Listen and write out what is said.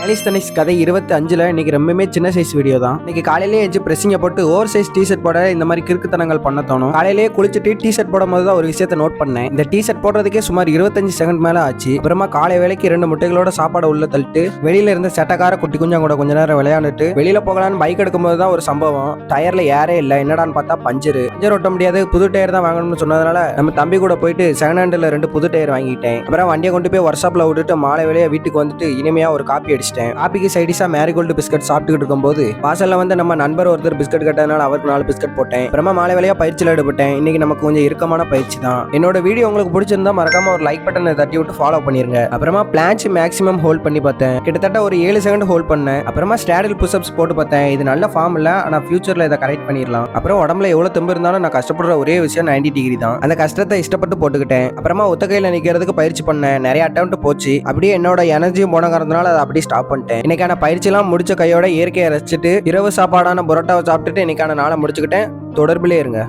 காலிஸ்தனிக்ஸ் கதை 25ல இன்னைக்கு ரொம்பவே சின்ன சைஸ் வீடியோ தான். இன்னைக்கு காலையிலேயே எஞ்சி பிரசிங்க போட்டு ஓவர் சைஸ் டிஷர்ட் போட இந்த மாதிரி கிறுக்குத்தனங்கள் பண்ண தோணும். காலையிலேயே குளிச்சுட்டு டிஷர்ட் போடும் போது தான் ஒரு விஷயத்தை நோட் பண்ணேன். இந்த டிஷர்ட் போடுறதுக்கே சுமார் 25 செகண்ட் மேல ஆச்சு. அப்புறமா காலை வேலைக்கு 2 முட்டைகளோட சாப்பாடு உள்ள தள்ளிட்டு வெளியில இருந்த செட்டக்கார குட்டி குஞ்சம் கூட கொஞ்ச நேரம் விளையாண்டுட்டு வெளியில போகலான்னு பைக் எடுக்கும்போது தான் ஒரு சம்பவம். டயர்ல ஏரே இல்ல, என்னடான்னு பார்த்தா பஞ்சர் ஓட்ட முடியாது, புது டயர் தான் வாங்கணும்னு சொன்னதுனால நம்ம தம்பி கூட போயிட்டு செகண்ட் ஹேண்ட்ல 2 புது டயர் வாங்கிட்டேன். அப்புறம் வண்டியை கொண்டு போய் ஒர்க் ஷாப்ல விட்டுட்டு மாலை வேலையா வீட்டுக்கு வந்துட்டு இனிமையா ஒரு காப்பி அடிச்சிட்டேன். காப்பிக்கு சைடிஷா மேரிகோல்டு பிஸ்கட் சாப்பிட்டுக்கிட்டு இருக்கும்போது வாசல்ல வந்து நம்ம நண்பர் ஒருத்தர் பிஸ்கட் கேட்டதுனால அவருக்கு 4 பிஸ்கட் போட்டேன். அப்புறமா மாலை வேலையா பயிற்சியில் ஈடுபட்டேன். இன்னைக்கு நமக்கு கொஞ்சம் இறுக்கமான பயிற்சி தான். என்னோட வீடியோ உங்களுக்கு பிடிச்சிருந்தா மறக்காம ஒரு லைக் பட்டனை தட்டி விட்டு ஃபாலோ பண்ணிருங்க. அப்புறமா பிளான்ச் மேக்ஸிமம் ஹோல்ட் பண்ணி பார்த்தேன். கிட்டத்தட்ட ஒரு 7 செகண்ட் ஹோல்ட் பண்ணேன். அப்புறமா ஸ்டாடில் புஷ்அப்ஸ் போட்டு பார்த்தேன். இது நல்ல ஃபார்ம் இல்ல, ஆனா ஃபியூச்சர்ல இதை கரெக்ட் பண்ணிடலாம். அப்புறம் உடம்புல எவ்வளவு தெம்பு இருந்தாலும் நான் கஷ்டப்படுற ஒரே விஷயம் 90 டிகிரி தான். அந்த கஷ்டத்தை இஷ்டப்பட்டு போட்டுக்கிட்டேன். அப்புறமா ஒத்த கையில நிக்கிறதுக்கு பயிற்சி பண்ணேன். நிறைய அட்டெம்ப்ட் போச்சு. அப்படியே என்னோட எனர்ஜியும் போன காரணத்தினால அதை அப்படியே ஸ்டாப் பண்ணிட்டேன். இன்னைக்கான பயிற்சியெல்லாம் முடிச்ச கையோட இயற்கையை ரசிச்சுட்டு இரவு சாப்பாடான புரோட்டாவை சாப்பிட்டுட்டு இன்னைக்கான நாளை முடிச்சுக்கிட்டேன். தொடர்பிலே இருங்க.